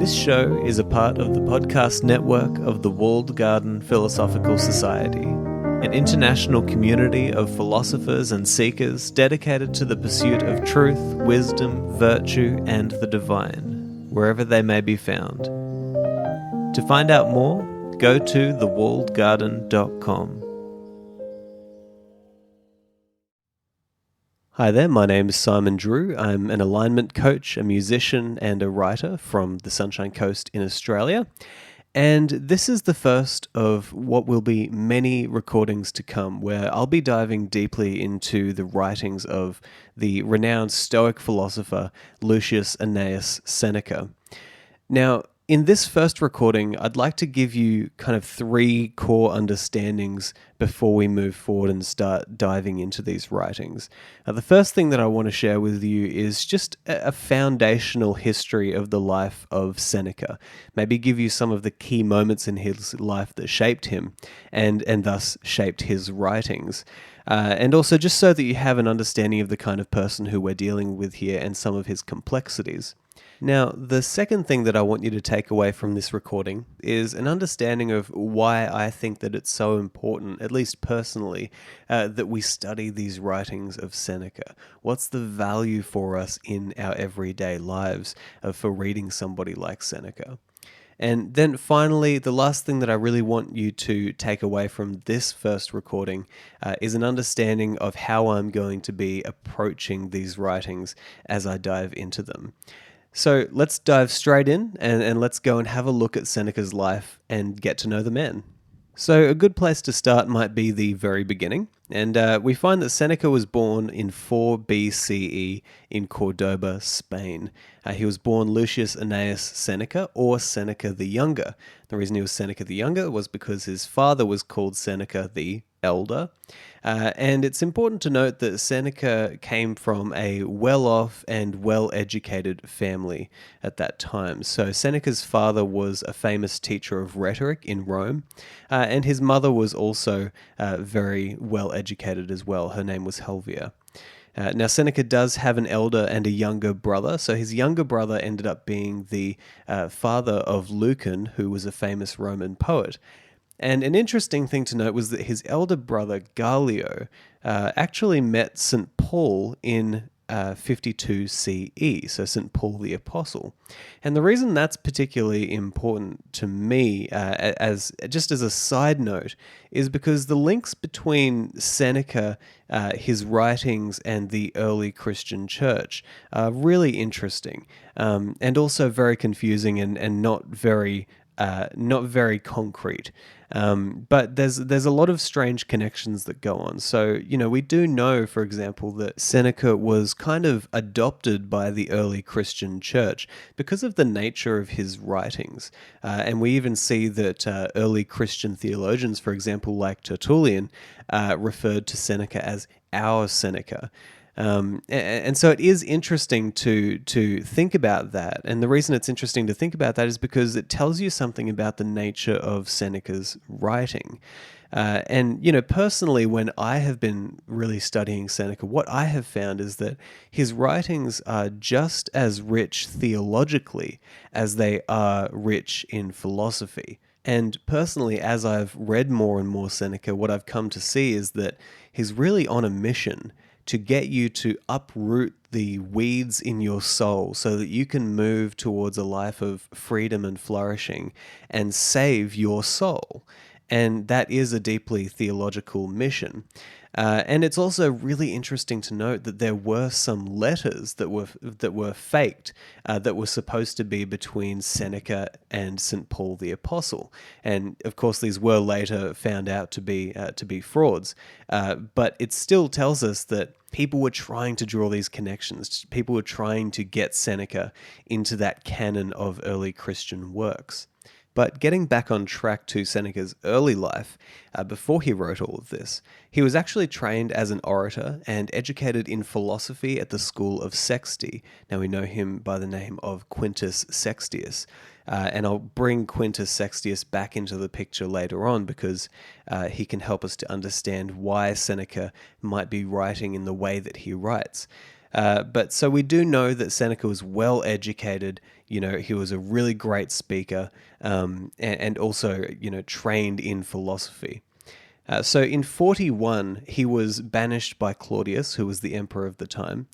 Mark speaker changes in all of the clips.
Speaker 1: This show is a part of the podcast network of the Walled Garden Philosophical Society, an international community of philosophers and seekers dedicated to the pursuit of truth, wisdom, virtue, and the divine, wherever they may be found. To find out more, go to thewalledgarden.com. Hi there, my name is Simon Drew. I'm an alignment coach, a musician, and a writer from the Sunshine Coast in Australia. And this is the first of what will be many recordings to come, where I'll be diving deeply into the writings of the renowned Stoic philosopher Lucius Annaeus Seneca. Now, in this first recording, I'd like to give you kind of three core understandings before we move forward and start diving into these writings. The first thing that I want to share with you is just a foundational history of the life of Seneca. Maybe give you some of the key moments in his life that shaped him and thus shaped his writings. And also just so that you have an understanding of the kind of person who we're dealing with here and some of his complexities. Now, the second thing that I want you to take away from this recording is an understanding of why I think that it's so important, at least personally, that we study these writings of Seneca. What's the value for us in our everyday lives for reading somebody like Seneca? And then finally, the last thing that I really want you to take away from this first recording is an understanding of how I'm going to be approaching these writings as I dive into them. So let's dive straight in and let's go and have a look at Seneca's life and get to know the man. So a good place to start might be the very beginning. And we find that Seneca was born in 4 BCE in Cordoba, Spain. He was born Lucius Annaeus Seneca, or Seneca the Younger. The reason he was Seneca the Younger was because his father was called Seneca the Elder. And it's important to note that Seneca came from a well-off and well-educated family at that time. So Seneca's father was a famous teacher of rhetoric in Rome, and his mother was also very well-educated as well. Her name was Helvia. Now, Seneca does have an elder and a younger brother, so his younger brother ended up being the father of Lucan, who was a famous Roman poet. And an interesting thing to note was that his elder brother, Gallio, actually met St. Paul in 52 CE, so St. Paul the Apostle. And the reason that's particularly important to me, as just as a side note, is because the links between Seneca, his writings, and the early Christian church are really interesting, and also very confusing and not very concrete. But there's a lot of strange connections that go on. So, we do know, for example, that Seneca was kind of adopted by the early Christian church because of the nature of his writings. And we even see that early Christian theologians, for example, like Tertullian, referred to Seneca as our Seneca. And so it is interesting to think about that. And the reason it's interesting to think about that is because it tells you something about the nature of Seneca's writing. And personally, when I have been really studying Seneca, what I have found is that his writings are just as rich theologically as they are rich in philosophy. And personally, as I've read more and more Seneca, what I've come to see is that he's really on a mission to get you to uproot the weeds in your soul so that you can move towards a life of freedom and flourishing and save your soul. And that is a deeply theological mission. And it's also really interesting to note that there were some letters that were faked that were supposed to be between Seneca and St. Paul the Apostle. And of course, these were later found out to be frauds. But it still tells us that people were trying to draw these connections. People were trying to get Seneca into that canon of early Christian works. But getting back on track to Seneca's early life, before he wrote all of this, he was actually trained as an orator and educated in philosophy at the school of Sexty. Now we know him by the name of Quintus Sextius. And I'll bring Quintus Sextius back into the picture later on because he can help us to understand why Seneca might be writing in the way that he writes. But so we do know that Seneca was well educated. He was a really great speaker, and also, trained in philosophy. So in 41, he was banished by Claudius, who was the emperor of the time,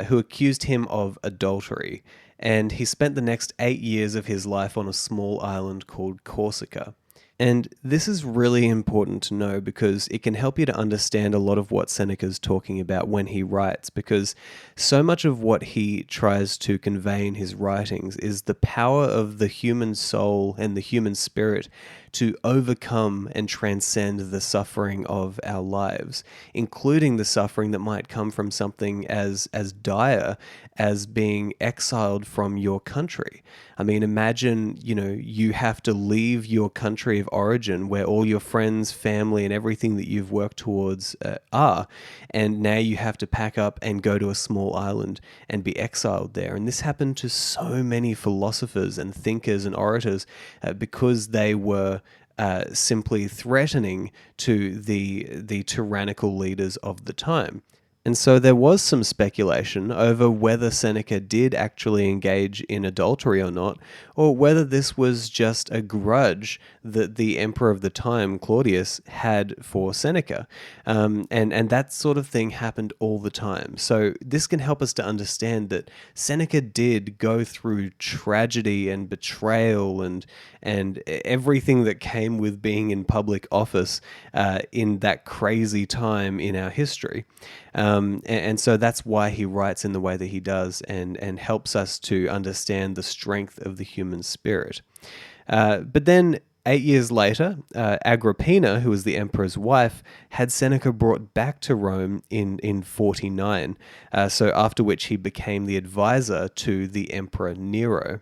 Speaker 1: who accused him of adultery. And he spent the next 8 years of his life on a small island called Corsica. And this is really important to know because it can help you to understand a lot of what Seneca's talking about when he writes, because so much of what he tries to convey in his writings is the power of the human soul and the human spirit to overcome and transcend the suffering of our lives, including the suffering that might come from something as dire as being exiled from your country. I mean, imagine, you have to leave your country of origin where all your friends, family, and everything that you've worked towards are, and now you have to pack up and go to a small island and be exiled there. And this happened to so many philosophers and thinkers and orators because they were simply threatening to the tyrannical leaders of the time. And so there was some speculation over whether Seneca did actually engage in adultery or not, or whether this was just a grudge that the emperor of the time, Claudius, had for Seneca. And that sort of thing happened all the time. So this can help us to understand that Seneca did go through tragedy and betrayal and everything that came with being in public office in that crazy time in our history. And so that's why he writes in the way that he does and helps us to understand the strength of the human spirit. But then 8 years later, Agrippina, who was the emperor's wife, had Seneca brought back to Rome in 49, so after which he became the advisor to the Emperor Nero.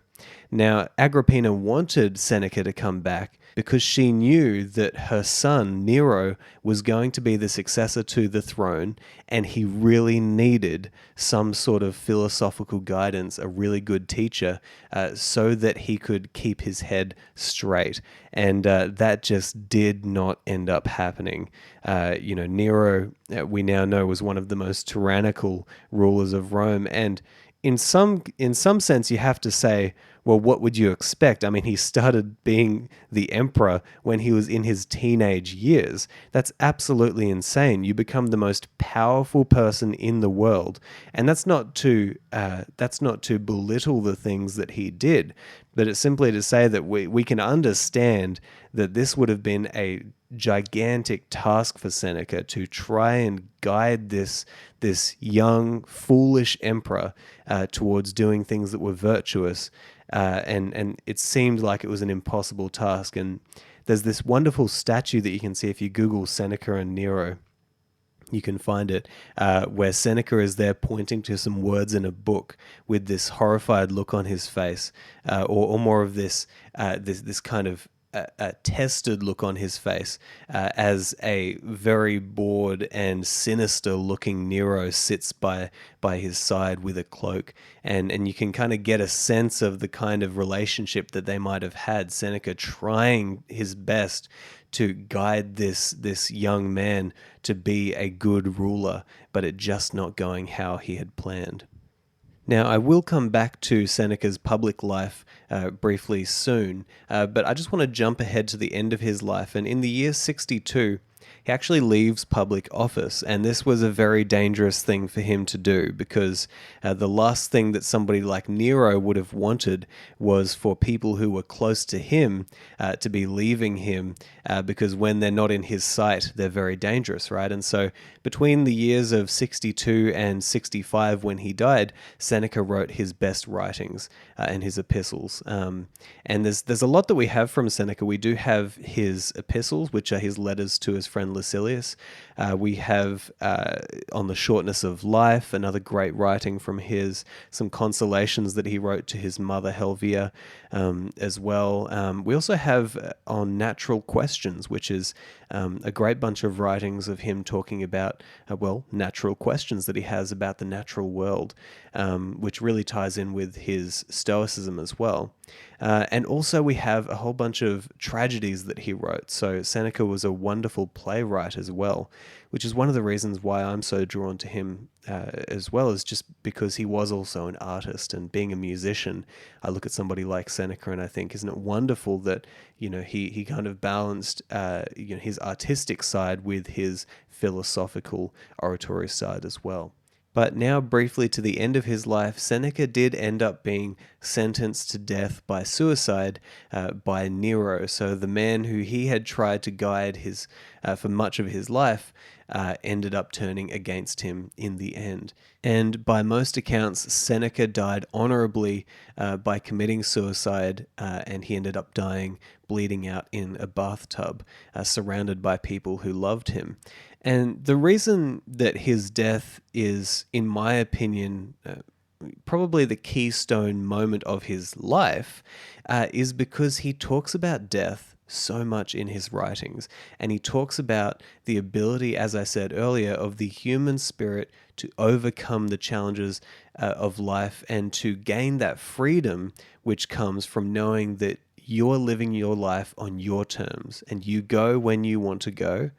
Speaker 1: Now, Agrippina wanted Seneca to come back because she knew that her son, Nero, was going to be the successor to the throne, and he really needed some sort of philosophical guidance, a really good teacher, so that he could keep his head straight. And that just did not end up happening. Nero, we now know, was one of the most tyrannical rulers of Rome, and in some sense, you have to say, well, what would you expect? I mean, he started being the emperor when he was in his teenage years. That's absolutely insane. You become the most powerful person in the world, and that's not to belittle the things that he did, but it's simply to say that we can understand that this would have been a gigantic task for Seneca to try and guide this young, foolish emperor towards doing things that were virtuous. And it seemed like it was an impossible task. And there's this wonderful statue that you can see if you Google Seneca and Nero. You can find it where Seneca is there pointing to some words in a book with this horrified look on his face, or more of this kind of a tested look on his face as a very bored and sinister looking Nero sits by his side with a cloak, and you can kind of get a sense of the kind of relationship that they might have had. Seneca trying his best to guide this young man to be a good ruler, but it just not going how he had planned. Now, I will come back to Seneca's public life briefly soon, but I just want to jump ahead to the end of his life. And in the year 62, he actually leaves public office, and this was a very dangerous thing for him to do because the last thing that somebody like Nero would have wanted was for people who were close to him to be leaving him because when they're not in his sight, they're very dangerous, right? And so between the years of 62 and 65 when he died, Seneca wrote his best writings and his epistles. And there's a lot that we have from Seneca. We do have his epistles, which are his letters to his friend Lucilius. We have On the Shortness of Life, another great writing from his, some consolations that he wrote to his mother Helvia as well. We also have On Natural Questions, which is a great bunch of writings of him talking about, natural questions that he has about the natural world, which really ties in with his Stoicism as well. And also we have a whole bunch of tragedies that he wrote. So Seneca was a wonderful playwright. playwright as well, which is one of the reasons why I'm so drawn to him as well, is just because he was also an artist. And being a musician, I look at somebody like Seneca and I think, isn't it wonderful that, he kind of balanced his artistic side with his philosophical oratory side as well. But now, briefly to the end of his life, Seneca did end up being sentenced to death by suicide by Nero. So the man who he had tried to guide for much of his life ended up turning against him in the end. And by most accounts, Seneca died honorably by committing suicide, and he ended up dying bleeding out in a bathtub, surrounded by people who loved him. And the reason that his death is, in my opinion, probably the keystone moment of his life, is because he talks about death so much in his writings. And he talks about the ability, as I said earlier, of the human spirit to overcome the challenges of life and to gain that freedom which comes from knowing that you're living your life on your terms and you go when you want to go,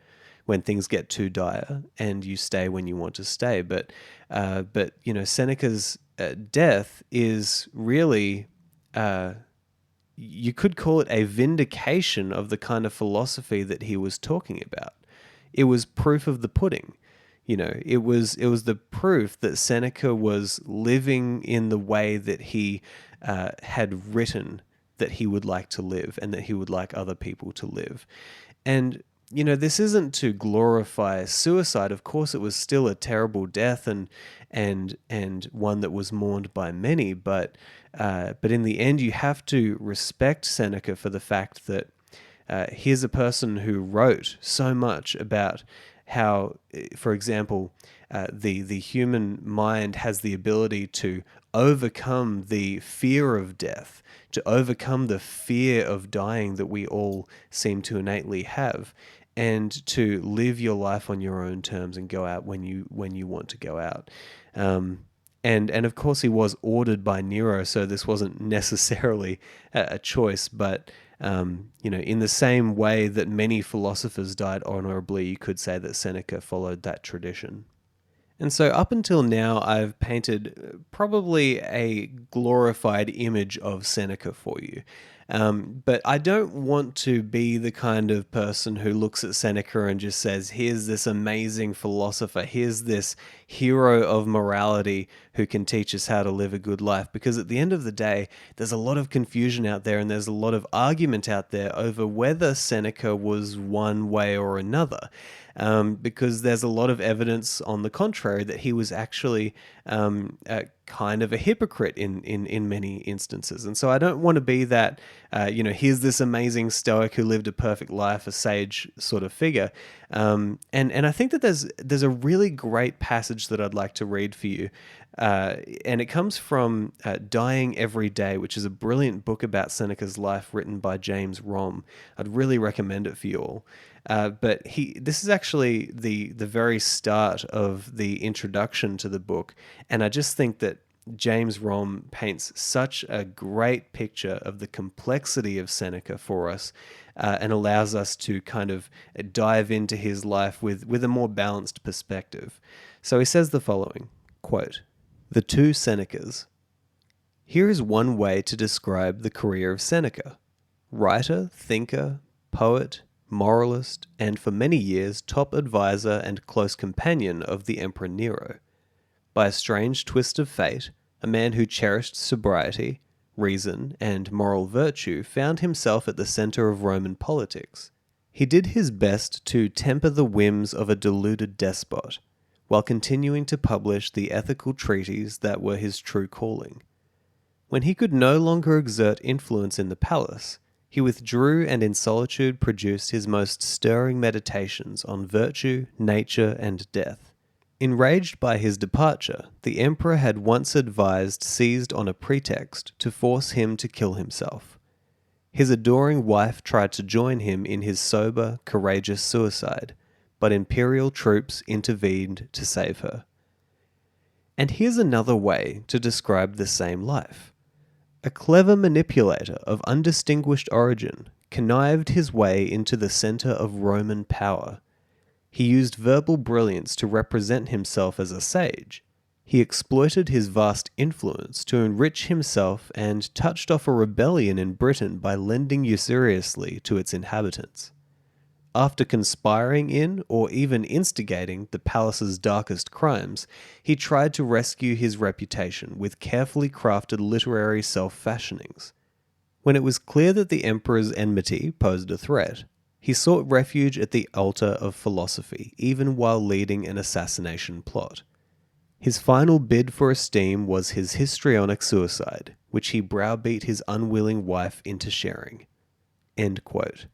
Speaker 1: when things get too dire, and you stay when you want to stay. But Seneca's death is really, you could call it a vindication of the kind of philosophy that he was talking about. It was proof of the pudding. It was the proof that Seneca was living in the way that he had written that he would like to live and that he would like other people to live. And this isn't to glorify suicide. Of course, it was still a terrible death and one that was mourned by many. But in the end, you have to respect Seneca for the fact that here's a person who wrote so much about how, for example, the human mind has the ability to overcome the fear of death, to overcome the fear of dying that we all seem to innately have, and to live your life on your own terms and go out when you want to go out. And of course he was ordered by Nero, so this wasn't necessarily a choice, but in the same way that many philosophers died honorably, you could say that Seneca followed that tradition. And so up until now, I've painted probably a glorified image of Seneca for you. But I don't want to be the kind of person who looks at Seneca and just says, here's this amazing philosopher, here's this hero of morality who can teach us how to live a good life. Because at the end of the day, there's a lot of confusion out there and there's a lot of argument out there over whether Seneca was one way or another. Because there's a lot of evidence on the contrary that he was actually kind of a hypocrite in many instances. And so I don't want to be that, here's this amazing Stoic who lived a perfect life, a sage sort of figure. And I think that there's a really great passage that I'd like to read for you. And it comes from Dying Every Day, which is a brilliant book about Seneca's life written by James Rom. I'd really recommend it for you all. But this is actually the very start of the introduction to the book. And I just think that James Rom paints such a great picture of the complexity of Seneca for us, and allows us to kind of dive into his life with a more balanced perspective. So he says the following, quote, "The two Senecas. Here is one way to describe the career of Seneca. Writer, thinker, poet, moralist, and for many years top advisor and close companion of the Emperor Nero. By a strange twist of fate, a man who cherished sobriety, reason, and moral virtue found himself at the center of Roman politics. He did his best to temper the whims of a deluded despot, while continuing to publish the ethical treatises that were his true calling. When he could no longer exert influence in the palace, he withdrew and in solitude produced his most stirring meditations on virtue, nature, and death. Enraged by his departure, the emperor had once seized on a pretext to force him to kill himself. His adoring wife tried to join him in his sober, courageous suicide, but imperial troops intervened to save her. And here's another way to describe the same life. A clever manipulator of undistinguished origin connived his way into the center of Roman power, He used verbal brilliance to represent himself as a sage. He exploited his vast influence to enrich himself and touched off a rebellion in Britain by lending usuriously to its inhabitants. After conspiring in, or even instigating, the palace's darkest crimes, he tried to rescue his reputation with carefully crafted literary self-fashionings. When it was clear that the emperor's enmity posed a threat, he sought refuge at the altar of philosophy, even while leading an assassination plot. His final bid for esteem was his histrionic suicide, which he browbeat his unwilling wife into sharing. End quote.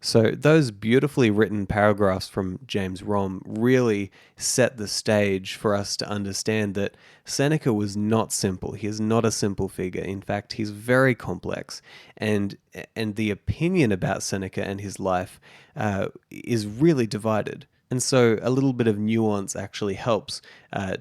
Speaker 1: So those beautifully written paragraphs from James Romm really set the stage for us to understand that Seneca was not simple. He is not a simple figure. In fact, he's very complex. And the opinion about Seneca and his life is really divided. And so a little bit of nuance actually helps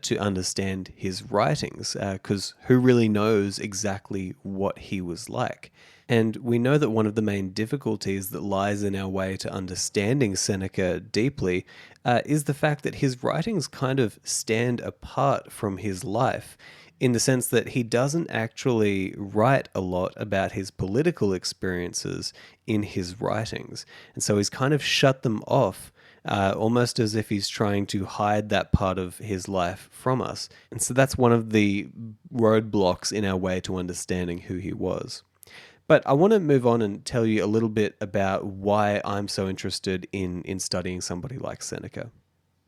Speaker 1: to understand his writings, because who really knows exactly what he was like? And we know that one of the main difficulties that lies in our way to understanding Seneca deeply is the fact that his writings kind of stand apart from his life, in the sense that he doesn't actually write a lot about his political experiences in his writings. And so he's kind of shut them off, almost as if he's trying to hide that part of his life from us. And so that's one of the roadblocks in our way to understanding who he was. But I want to move on and tell you a little bit about why I'm so interested in studying somebody like Seneca.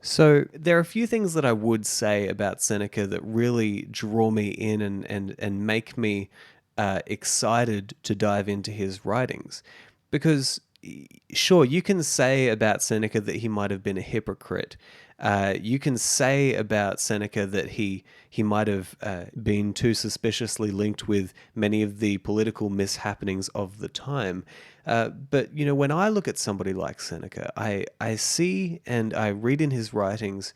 Speaker 1: So there are a few things that I would say about Seneca that really draw me in and make me excited to dive into his writings. Because sure, you can say about Seneca that he might have been a hypocrite. You can say about Seneca that he might have been too suspiciously linked with many of the political mishappenings of the time. But, when I look at somebody like Seneca, I see and I read in his writings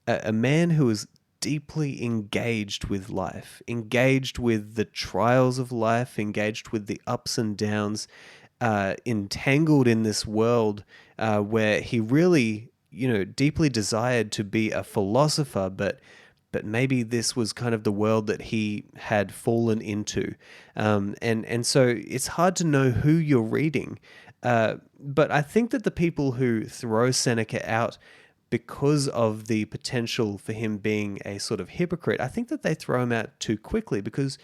Speaker 1: a man who is deeply engaged with life, engaged with the trials of life, engaged with the ups and downs, entangled in this world where he really, deeply desired to be a philosopher, but maybe this was kind of the world that he had fallen into. And so it's hard to know who you're reading. But I think that the people who throw Seneca out because of the potential for him being a sort of hypocrite, I think that they throw him out too quickly, because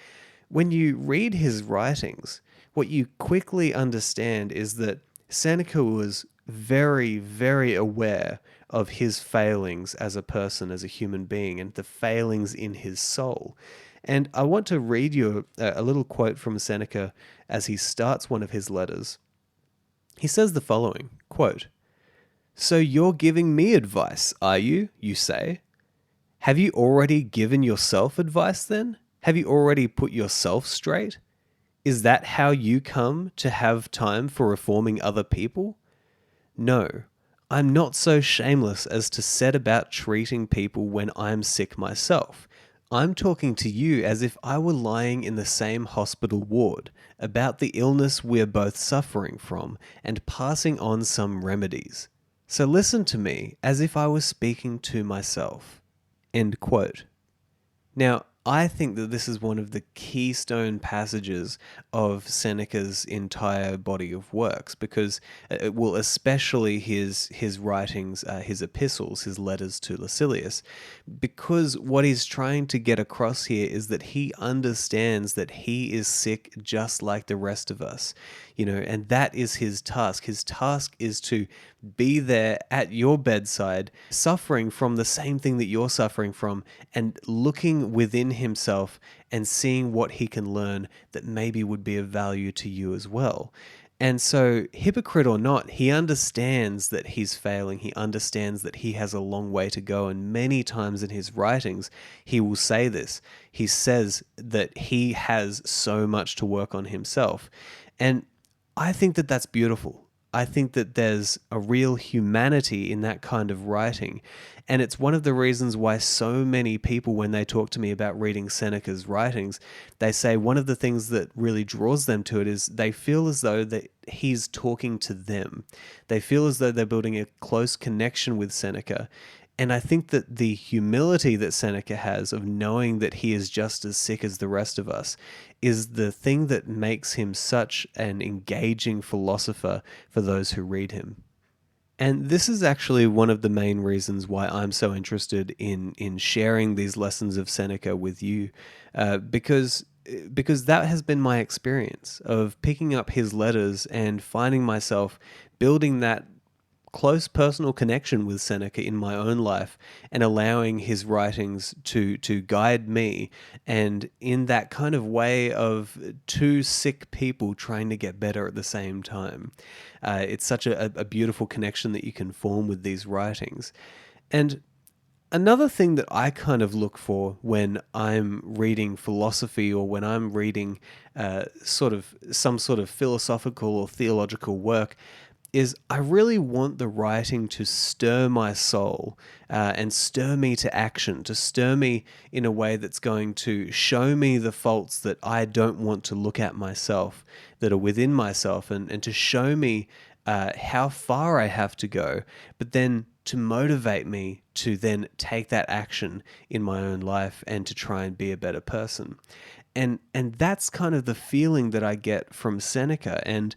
Speaker 1: when you read his writings, what you quickly understand is that Seneca was very, very aware of his failings as a person, as a human being, and the failings in his soul. And I want to read you a little quote from Seneca as he starts one of his letters. He says the following, quote, "So you're giving me advice, are you say? Have you already given yourself advice then? Have you already put yourself straight? Is that how you come to have time for reforming other people? No, I'm not so shameless as to set about treating people when I'm sick myself. I'm talking to you as if I were lying in the same hospital ward, about the illness we're both suffering from, and passing on some remedies. So listen to me as if I was speaking to myself." End quote. Now, I think that this is one of the keystone passages of Seneca's entire body of works, because especially his writings, his epistles, his letters to Lucilius, because what he's trying to get across here is that he understands that he is sick just like the rest of us, and that is his task. His task is to be there at your bedside, suffering from the same thing that you're suffering from, and looking within himself and seeing what he can learn that maybe would be of value to you as well. And so, hypocrite or not, he understands that he's failing. He understands that he has a long way to go. And many times in his writings, he will say this. He says that he has so much to work on himself. And I think that that's beautiful. I think that there's a real humanity in that kind of writing. And it's one of the reasons why so many people, when they talk to me about reading Seneca's writings, they say one of the things that really draws them to it is they feel as though that he's talking to them. They feel as though they're building a close connection with Seneca. And I think that the humility that Seneca has of knowing that he is just as sick as the rest of us is the thing that makes him such an engaging philosopher for those who read him. And this is actually one of the main reasons why I'm so interested in sharing these lessons of Seneca with you, because that has been my experience of picking up his letters and finding myself building that close personal connection with Seneca in my own life and allowing his writings to guide me, and in that kind of way of two sick people trying to get better at the same time. It's such a beautiful connection that you can form with these writings. And another thing that I kind of look for when I'm reading philosophy or when I'm reading some sort of philosophical or theological work is I really want the writing to stir my soul and stir me to action, to stir me in a way that's going to show me the faults that I don't want to look at myself, that are within myself, and to show me how far I have to go, but then to motivate me to then take that action in my own life and to try and be a better person. And that's kind of the feeling that I get from Seneca. And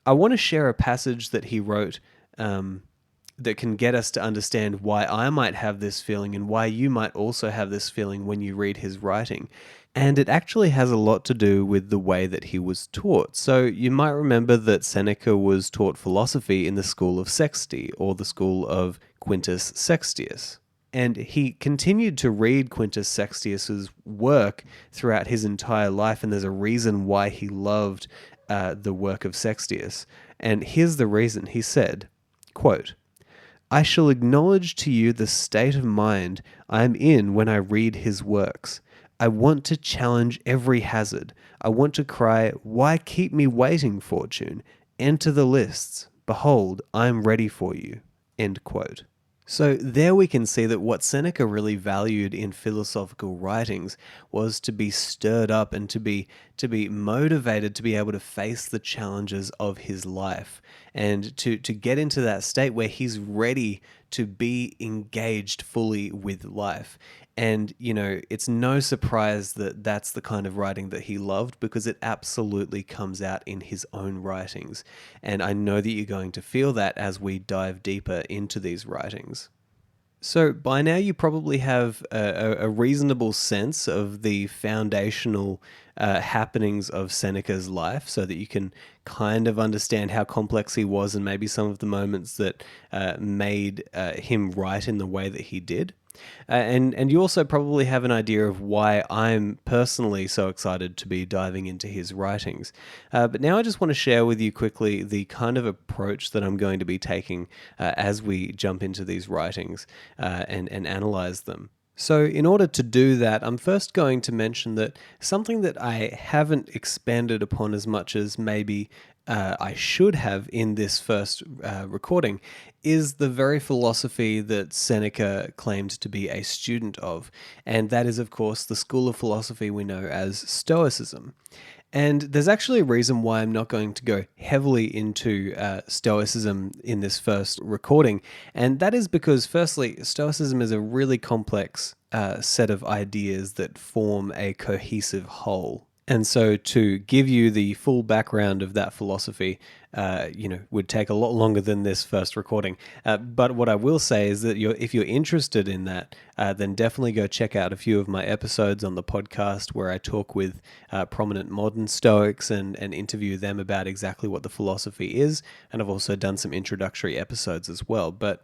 Speaker 1: I want to share a passage that he wrote that can get us to understand why I might have this feeling and why you might also have this feeling when you read his writing. And it actually has a lot to do with the way that he was taught. So you might remember that Seneca was taught philosophy in the school of Sexti, or the school of Quintus Sextius. And he continued to read Quintus Sextius's work throughout his entire life, and there's a reason why he loved the work of Sextius. And here's the reason. He said, quote, "I shall acknowledge to you the state of mind I am in when I read his works. I want to challenge every hazard. I want to cry, 'Why keep me waiting, fortune? Enter the lists. Behold, I am ready for you.'" End quote. So there we can see that what Seneca really valued in philosophical writings was to be stirred up and to be motivated to be able to face the challenges of his life, and to get into that state where he's ready to be engaged fully with life. And, it's no surprise that that's the kind of writing that he loved, because it absolutely comes out in his own writings. And I know that you're going to feel that as we dive deeper into these writings. So by now you probably have a reasonable sense of the foundational happenings of Seneca's life, so that you can kind of understand how complex he was and maybe some of the moments that made him write in the way that he did. And you also probably have an idea of why I'm personally so excited to be diving into his writings. But now I just want to share with you quickly the kind of approach that I'm going to be taking as we jump into these writings and analyze them. So in order to do that, I'm first going to mention that something that I haven't expanded upon as much as maybe I should have in this first recording is the very philosophy that Seneca claimed to be a student of. And that is, of course, the school of philosophy we know as Stoicism. And there's actually a reason why I'm not going to go heavily into Stoicism in this first recording. And that is because, firstly, Stoicism is a really complex set of ideas that form a cohesive whole. And so to give you the full background of that philosophy, would take a lot longer than this first recording. But what I will say is that if you're interested in that, then definitely go check out a few of my episodes on the podcast where I talk with prominent modern Stoics and interview them about exactly what the philosophy is. And I've also done some introductory episodes as well. But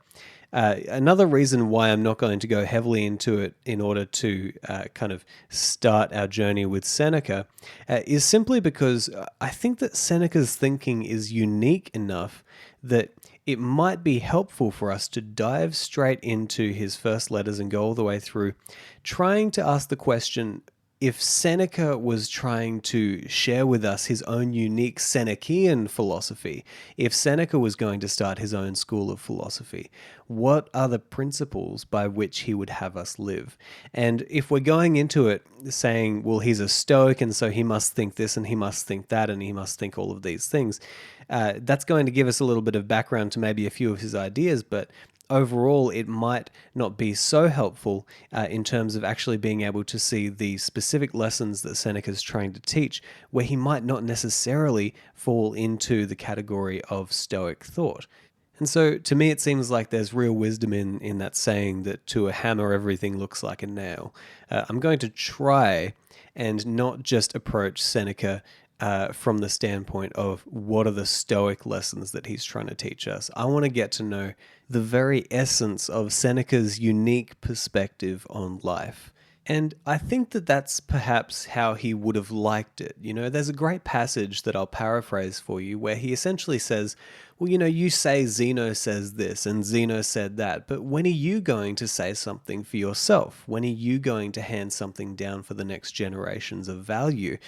Speaker 1: another reason why I'm not going to go heavily into it in order to kind of start our journey with Seneca is simply because I think that Seneca's thinking is unique enough that it might be helpful for us to dive straight into his first letters and go all the way through, trying to ask the question, if Seneca was trying to share with us his own unique Senecaean philosophy, if Seneca was going to start his own school of philosophy, what are the principles by which he would have us live? And if we're going into it saying, well, he's a Stoic and so he must think this and he must think that and he must think all of these things, that's going to give us a little bit of background to maybe a few of his ideas, but overall, it might not be so helpful in terms of actually being able to see the specific lessons that Seneca is trying to teach, where he might not necessarily fall into the category of Stoic thought. And so to me, it seems like there's real wisdom in that saying that to a hammer, everything looks like a nail. I'm going to try and not just approach Seneca from the standpoint of what are the Stoic lessons that he's trying to teach us. I want to get to know the very essence of Seneca's unique perspective on life. And I think that that's perhaps how he would have liked it. You know, there's a great passage that I'll paraphrase for you where he essentially says, well, you know, you say Zeno says this and Zeno said that, but when are you going to say something for yourself? When are you going to hand something down for the next generations of value?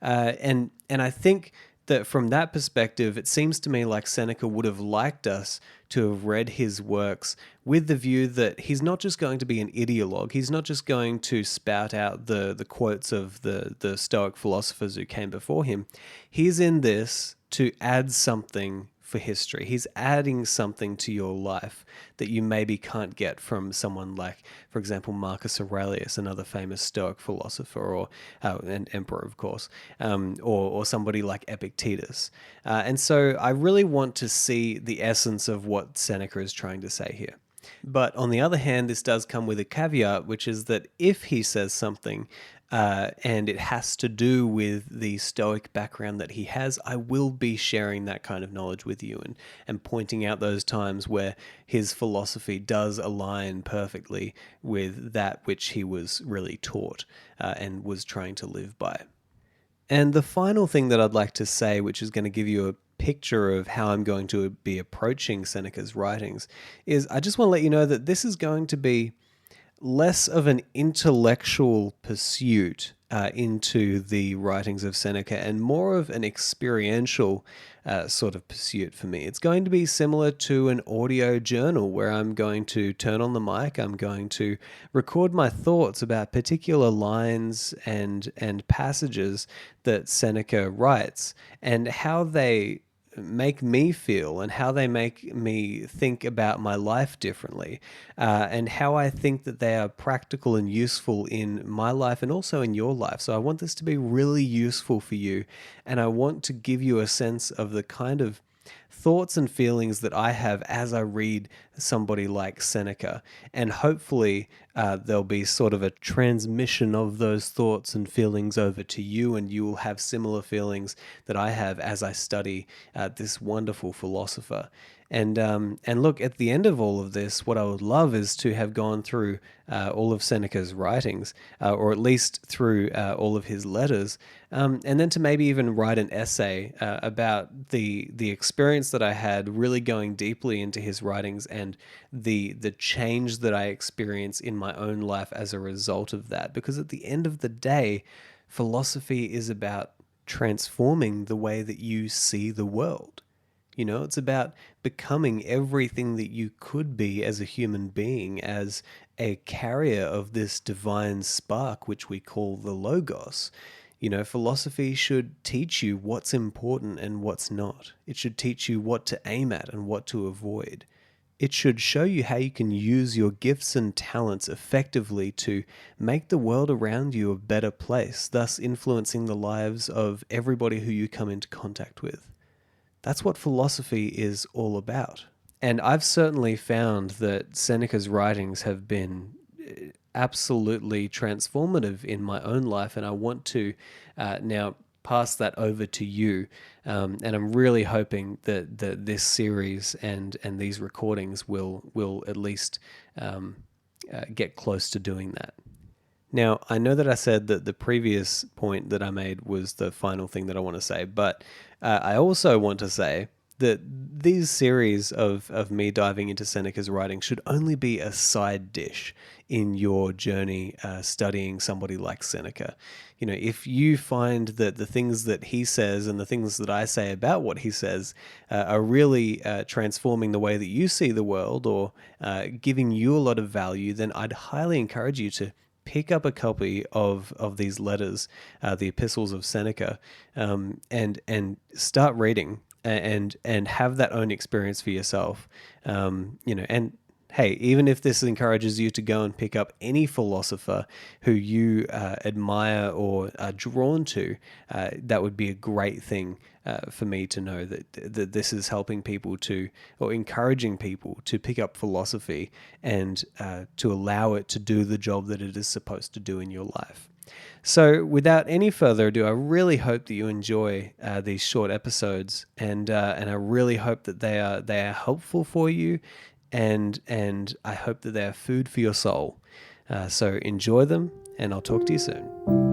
Speaker 1: And I think that from that perspective, it seems to me like Seneca would have liked us to have read his works with the view that he's not just going to be an ideologue, he's not just going to spout out the quotes of the Stoic philosophers who came before him. He's in this to add something for history. He's adding something to your life that you maybe can't get from someone like, for example, Marcus Aurelius, another famous Stoic philosopher, or an emperor, of course, or somebody like Epictetus. And so I really want to see the essence of what Seneca is trying to say here. But on the other hand, this does come with a caveat, which is that if he says something and it has to do with the Stoic background that he has, I will be sharing that kind of knowledge with you and pointing out those times where his philosophy does align perfectly with that which he was really taught and was trying to live by. And the final thing that I'd like to say, which is going to give you a picture of how I'm going to be approaching Seneca's writings, is I just want to let you know that this is going to be less of an intellectual pursuit into the writings of Seneca and more of an experiential sort of pursuit for me. It's going to be similar to an audio journal where I'm going to turn on the mic, I'm going to record my thoughts about particular lines and passages that Seneca writes and how they make me feel and how they make me think about my life differently and how I think that they are practical and useful in my life and also in your life. So I want this to be really useful for you, and I want to give you a sense of the kind of thoughts and feelings that I have as I read somebody like Seneca. And hopefully there'll be sort of a transmission of those thoughts and feelings over to you, and you will have similar feelings that I have as I study this wonderful philosopher. And look, at the end of all of this, what I would love is to have gone through all of Seneca's writings, or at least through all of his letters, and then to maybe even write an essay about the experience that I had really going deeply into his writings and the change that I experience in my own life as a result of that. Because at the end of the day, philosophy is about transforming the way that you see the world. You know, it's about becoming everything that you could be as a human being, as a carrier of this divine spark, which we call the Logos. You know, philosophy should teach you what's important and what's not. It should teach you what to aim at and what to avoid. It should show you how you can use your gifts and talents effectively to make the world around you a better place, thus influencing the lives of everybody who you come into contact with. That's what philosophy is all about. And I've certainly found that Seneca's writings have been absolutely transformative in my own life, and I want to now pass that over to you. And I'm really hoping that this series and these recordings will at least get close to doing that. Now, I know that I said that the previous point that I made was the final thing that I want to say, but I also want to say that these series of me diving into Seneca's writing should only be a side dish. in your journey studying somebody like Seneca. If you find that the things that he says and the things that I say about what he says are really transforming the way that you see the world, or giving you a lot of value, then I'd highly encourage you to pick up a copy of these letters, the epistles of Seneca, and start reading and have that own experience for yourself. And hey, even if this encourages you to go and pick up any philosopher who you admire or are drawn to, that would be a great thing for me to know that this is helping people to, or encouraging people to pick up philosophy and to allow it to do the job that it is supposed to do in your life. So, without any further ado, I really hope that you enjoy these short episodes, and I really hope that they are helpful for you, and I hope that they are food for your soul. So enjoy them, and I'll talk to you soon.